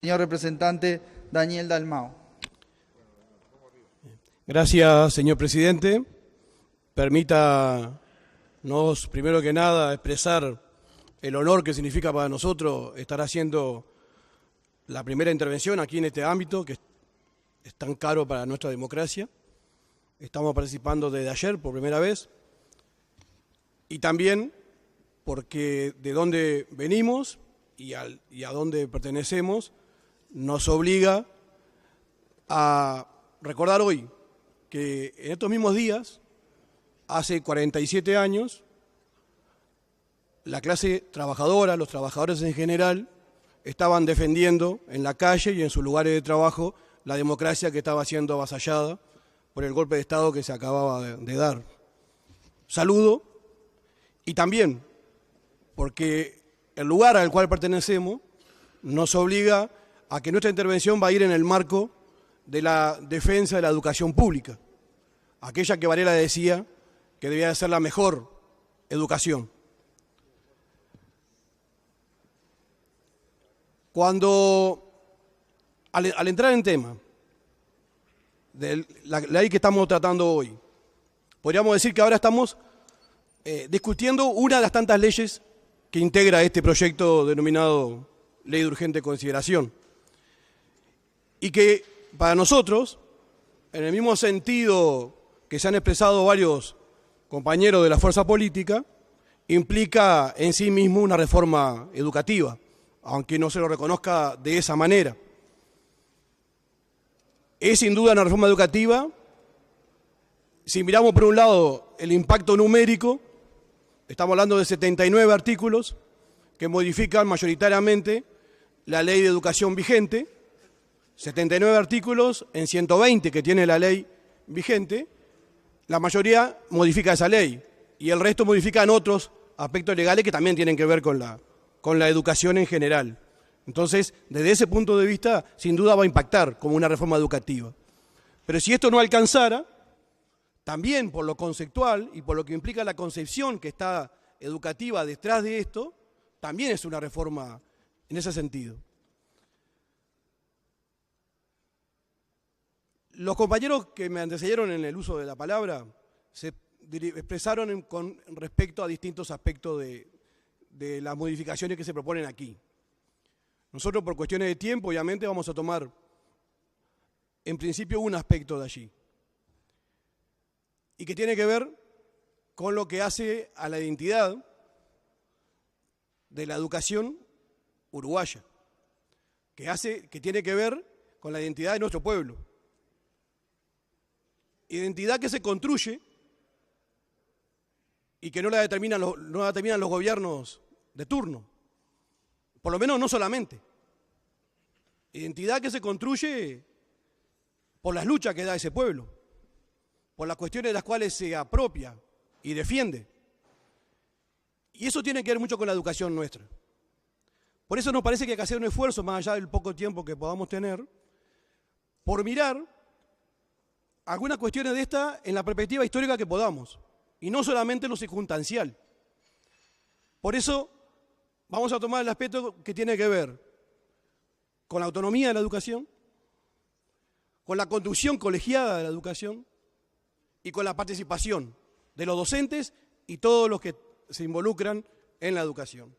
Señor representante Daniel Dalmau. Gracias, señor presidente. Permítanos, primero que nada, expresar el honor que significa para nosotros estar haciendo la primera intervención aquí en este ámbito, que es tan caro para nuestra democracia. Estamos participando desde ayer por primera vez. Y también porque de dónde venimos y a dónde pertenecemos nos obliga a recordar hoy que en estos mismos días, hace 47 años, la clase trabajadora, los trabajadores en general, estaban defendiendo en la calle y en sus lugares de trabajo la democracia que estaba siendo avasallada por el golpe de Estado que se acababa de dar. Saludo, y también porque el lugar al cual pertenecemos nos obliga a que nuestra intervención va a ir en el marco de la defensa de la educación pública, aquella que Varela decía que debía de ser la mejor educación. Al entrar en tema de la ley que estamos tratando hoy, podríamos decir que ahora estamos discutiendo una de las tantas leyes que integra este proyecto denominado Ley de Urgente Consideración. Y que para nosotros, en el mismo sentido que se han expresado varios compañeros de la fuerza política, implica en sí mismo una reforma educativa, aunque no se lo reconozca de esa manera. Es sin duda una reforma educativa. Si miramos por un lado el impacto numérico, estamos hablando de 79 artículos que modifican mayoritariamente la ley de educación vigente, 79 artículos en 120 que tiene la ley vigente, la mayoría modifica esa ley y el resto modifican otros aspectos legales que también tienen que ver con la educación en general. Entonces, desde ese punto de vista, sin duda va a impactar como una reforma educativa. Pero si esto no alcanzara, también por lo conceptual y por lo que implica la concepción que está educativa detrás de esto, también es una reforma en ese sentido. Los compañeros que me antecedieron en el uso de la palabra se expresaron con respecto a distintos aspectos de las modificaciones que se proponen aquí. Nosotros, por cuestiones de tiempo, obviamente, vamos a tomar, en principio, un aspecto de allí, y que tiene que ver con lo que hace a la identidad de la educación uruguaya, que tiene que ver con la identidad de nuestro pueblo. Identidad que se construye y que no la determinan los gobiernos de turno, por lo menos no solamente. Identidad que se construye por las luchas que da ese pueblo, por las cuestiones de las cuales se apropia y defiende. Y eso tiene que ver mucho con la educación nuestra. Por eso nos parece que hay que hacer un esfuerzo, más allá del poco tiempo que podamos tener, por mirar algunas cuestiones de esta en la perspectiva histórica que podamos, y no solamente en lo circunstancial. Por eso vamos a tomar el aspecto que tiene que ver con la autonomía de la educación, con la conducción colegiada de la educación y con la participación de los docentes y todos los que se involucran en la educación.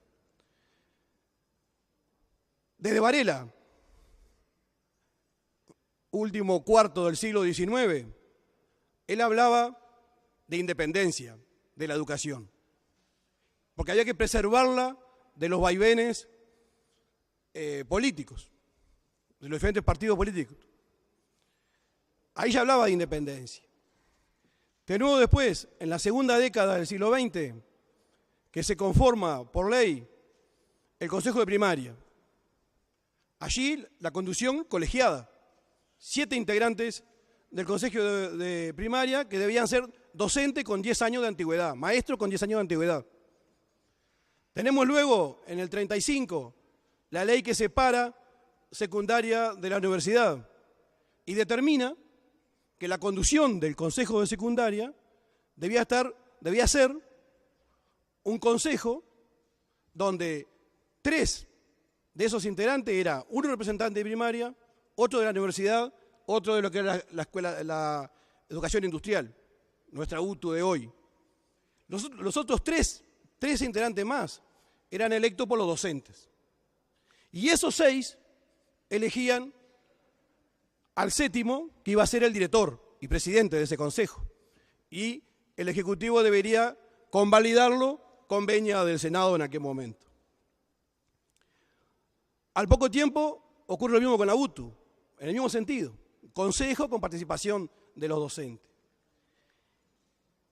Desde Varela, último cuarto del siglo XIX, él hablaba de independencia de la educación, porque había que preservarla de los vaivenes políticos, de los diferentes partidos políticos. Ahí ya hablaba de independencia. De nuevo después, en la segunda década del siglo XX, que se conforma por ley el Consejo de Primaria. Allí la conducción colegiada, 7 integrantes del Consejo de Primaria que debían ser docentes con 10 años de antigüedad, maestros con 10 años de antigüedad. Tenemos luego, en el 35, la ley que separa secundaria de la universidad y determina que la conducción del Consejo de Secundaria debía ser un consejo donde 3 de esos integrantes era uno representante de primaria, otro de la universidad, otro de lo que era la escuela, la educación industrial, nuestra UTU de hoy. Los otros tres integrantes más eran electos por los docentes. Y esos 6 elegían al 7º, que iba a ser el director y presidente de ese consejo. Y el Ejecutivo debería convalidarlo con venia del Senado en aquel momento. Al poco tiempo ocurre lo mismo con la UTU, en el mismo sentido, consejo con participación de los docentes.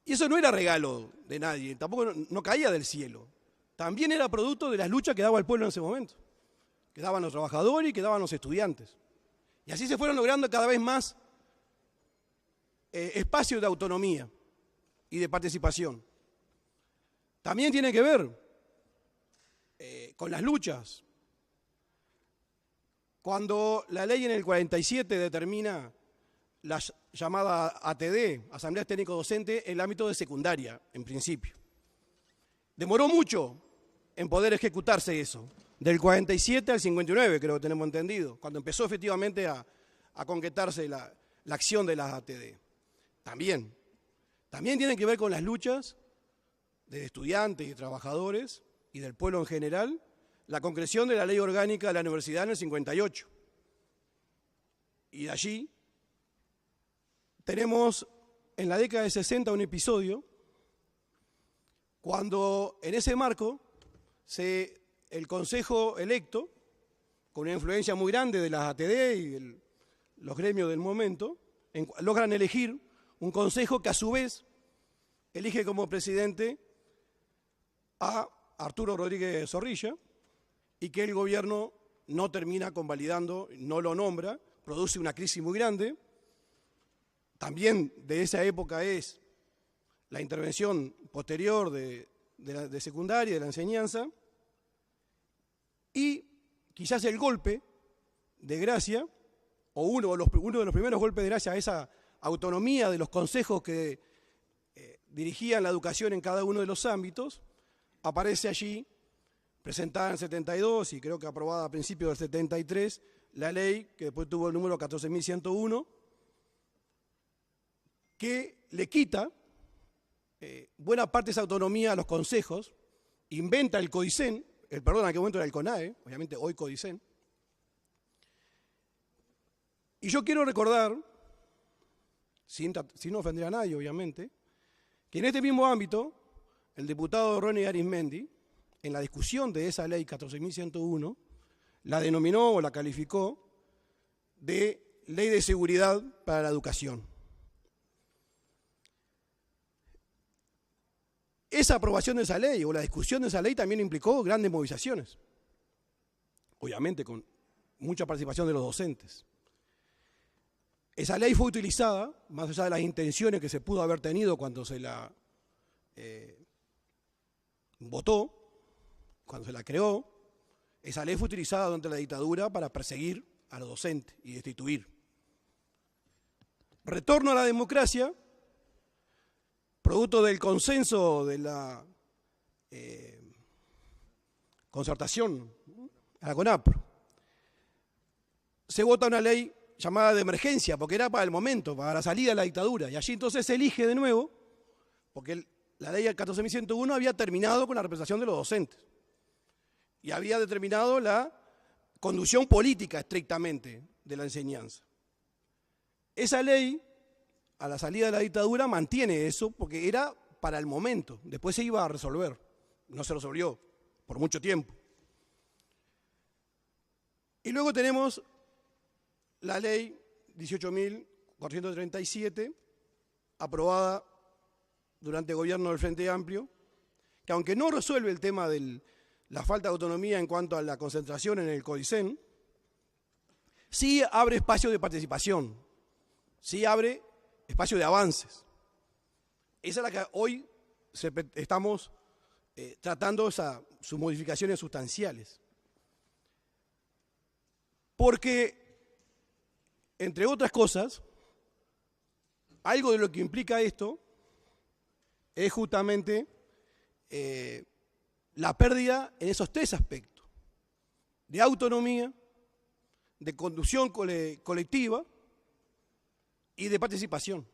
Y eso no era regalo de nadie, tampoco no caía del cielo. También era producto de las luchas que daba el pueblo en ese momento, que daban los trabajadores y que daban los estudiantes. Y así se fueron logrando cada vez más espacios de autonomía y de participación. También tiene que ver con las luchas. Cuando la ley en el 47 determina la llamada ATD, Asamblea Técnico Docente, en el ámbito de secundaria, en principio. Demoró mucho en poder ejecutarse eso, del 47 al 59, creo que tenemos entendido, cuando empezó efectivamente a concretarse la acción de las ATD. También tienen que ver con las luchas de estudiantes y trabajadores y del pueblo en general, la concreción de la ley orgánica de la universidad en el 58. Y de allí tenemos en la década de 60 un episodio cuando en ese marco el Consejo electo, con una influencia muy grande de las ATD y los gremios del momento, logran elegir un consejo que a su vez elige como presidente a Arturo Rodríguez Zorrilla y que el gobierno no termina convalidando, no lo nombra, produce una crisis muy grande. También de esa época es la intervención posterior de secundaria, de la enseñanza, y quizás el golpe de gracia, o uno de los primeros golpes de gracia a esa autonomía de los consejos que dirigían la educación en cada uno de los ámbitos, aparece allí, presentada en el 72 y creo que aprobada a principios del 73, la ley que después tuvo el número 14.101, que le quita buena parte de esa autonomía a los consejos, inventa el CODICEN, en aquel momento era el CONAE, obviamente hoy CODICEN. Y yo quiero recordar, sin ofender a nadie obviamente, que en este mismo ámbito, el diputado Ronnie Arismendi, en la discusión de esa ley 14.101, la denominó o la calificó de ley de seguridad para la educación. Esa aprobación de esa ley o la discusión de esa ley también implicó grandes movilizaciones, obviamente con mucha participación de los docentes. Esa ley fue utilizada, más allá de las intenciones que se pudo haber tenido cuando se la votó, cuando se la creó, esa ley fue utilizada durante la dictadura para perseguir a los docentes y destituir. Retorno a la democracia, producto del consenso de la concertación a la CONAPRO. Se vota una ley llamada de emergencia, porque era para el momento, para la salida de la dictadura, y allí entonces se elige de nuevo, porque la ley 14.101 había terminado con la representación de los docentes y había determinado la conducción política estrictamente de la enseñanza. Esa ley, a la salida de la dictadura, mantiene eso porque era para el momento, después se iba a resolver, no se resolvió por mucho tiempo. Y luego tenemos la ley 18.437, aprobada durante el gobierno del Frente Amplio, que aunque no resuelve el tema de la falta de autonomía en cuanto a la concentración en el CODICEN, sí abre espacio de participación, sí abre espacio de avances. Esa es la que hoy estamos tratando, sus modificaciones sustanciales. Porque, entre otras cosas, algo de lo que implica esto es justamente la pérdida en esos 3 aspectos. de autonomía, de conducción colectiva y de participación.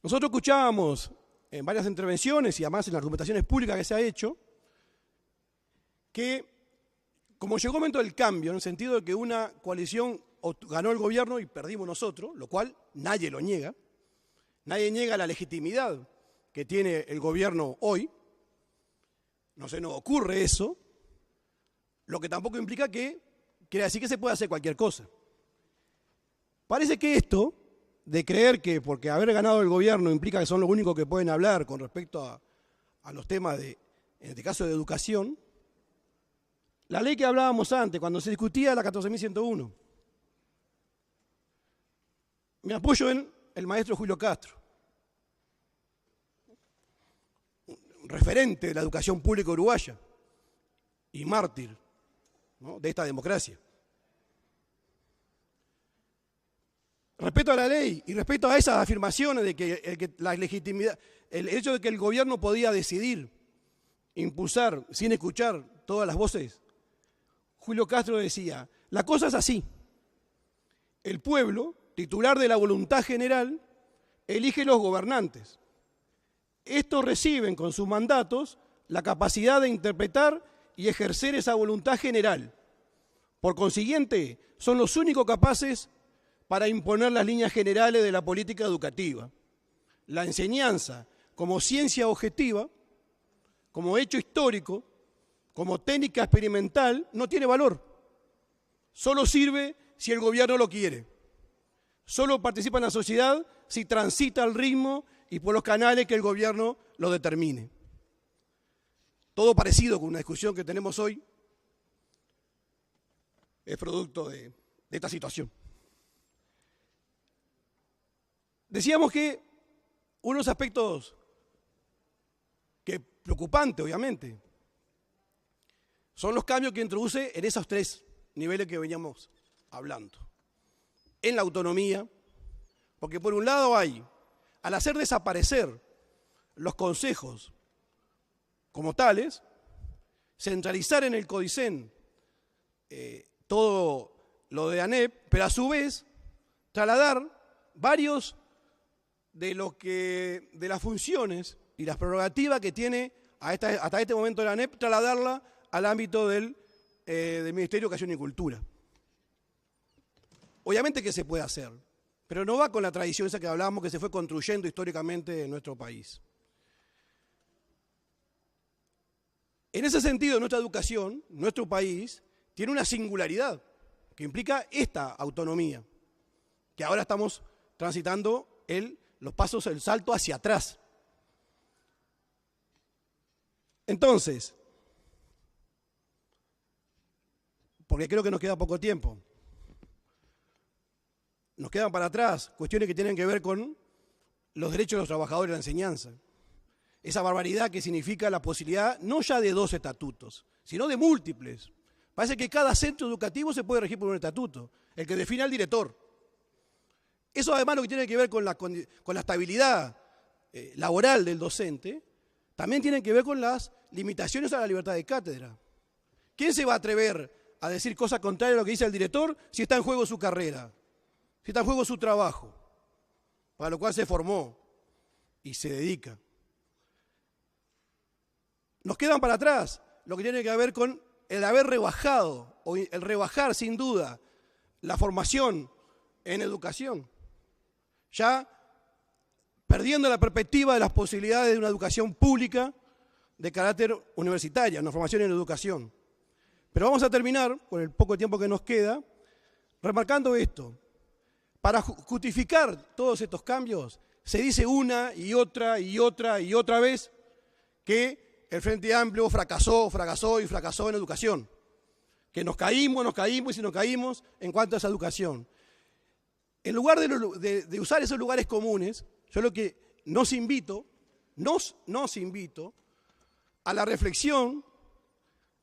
Nosotros escuchábamos en varias intervenciones y además en las argumentaciones públicas que se ha hecho, que como llegó el momento del cambio, en el sentido de que una coalición ganó el gobierno y perdimos nosotros, lo cual nadie lo niega, nadie niega la legitimidad que tiene el gobierno hoy, no se nos ocurre eso, lo que tampoco implica que quiere decir que se puede hacer cualquier cosa. Parece que esto de creer que porque haber ganado el gobierno implica que son los únicos que pueden hablar con respecto a los temas de, en este caso, de educación, la ley que hablábamos antes, cuando se discutía la 14.101, me apoyo en el maestro Julio Castro, referente de la educación pública uruguaya y mártir, ¿no?, de esta democracia. Respecto a la ley y respecto a esas afirmaciones de que la legitimidad, el hecho de que el gobierno podía decidir, impulsar, sin escuchar todas las voces, Julio Castro decía, la cosa es así, el pueblo, titular de la voluntad general, elige los gobernantes. Estos reciben con sus mandatos la capacidad de interpretar y ejercer esa voluntad general. Por consiguiente, son los únicos capaces para imponer las líneas generales de la política educativa. La enseñanza, como ciencia objetiva, como hecho histórico, como técnica experimental, no tiene valor. Solo sirve si el gobierno lo quiere. Solo participa en la sociedad si transita al ritmo y por los canales que el gobierno lo determine. Todo parecido con una discusión que tenemos hoy es producto de esta situación. Decíamos que unos aspectos que preocupantes, obviamente, son los cambios que introduce en esos tres niveles que veníamos hablando. En la autonomía, porque por un lado hay, al hacer desaparecer los consejos como tales, centralizar en el CODICEN todo lo de ANEP, pero a su vez trasladar varios de las funciones y las prerrogativas que tiene hasta este momento la ANEP, trasladarla al ámbito del Ministerio de Educación y Cultura. Obviamente que se puede hacer, pero no va con la tradición esa que hablábamos que se fue construyendo históricamente en nuestro país. En ese sentido, nuestra educación, nuestro país, tiene una singularidad que implica esta autonomía, que ahora estamos transitando los pasos, el salto hacia atrás. Entonces, porque creo que nos queda poco tiempo, nos quedan para atrás cuestiones que tienen que ver con los derechos de los trabajadores de la enseñanza. Esa barbaridad que significa la posibilidad no ya de 2 estatutos, sino de múltiples. Parece que cada centro educativo se puede regir por un estatuto, el que define al director. Eso además lo que tiene que ver con la estabilidad laboral del docente, también tiene que ver con las limitaciones a la libertad de cátedra. ¿Quién se va a atrever a decir cosas contrarias a lo que dice el director si está en juego su carrera, si está en juego su trabajo, para lo cual se formó y se dedica? Nos quedan para atrás lo que tiene que ver con el haber rebajado, o el rebajar sin duda, la formación en educación, ya perdiendo la perspectiva de las posibilidades de una educación pública de carácter universitaria, una formación en educación. Pero vamos a terminar, con el poco tiempo que nos queda, remarcando esto. Para justificar todos estos cambios, se dice una y otra y otra y otra vez que el Frente Amplio fracasó en educación, que nos caímos y nos caímos en cuanto a esa educación. En lugar de usar esos lugares comunes, yo lo que nos invito a la reflexión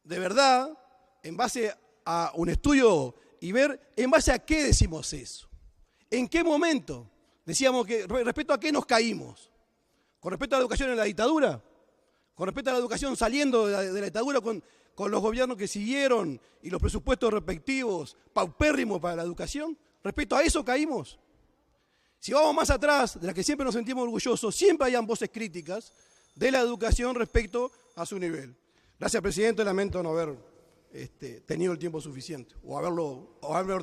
de verdad, en base a un estudio y ver en base a qué decimos eso. ¿En qué momento decíamos que, respecto a qué nos caímos? ¿Con respecto a la educación en la dictadura? ¿Con respecto a la educación saliendo de la dictadura, con los gobiernos que siguieron y los presupuestos respectivos paupérrimos para la educación? Respecto a eso caímos. Si vamos más atrás, de las que siempre nos sentimos orgullosos, siempre hayan voces críticas de la educación respecto a su nivel. Gracias, presidente. Lamento no haber tenido el tiempo suficiente o haberlo ordenado.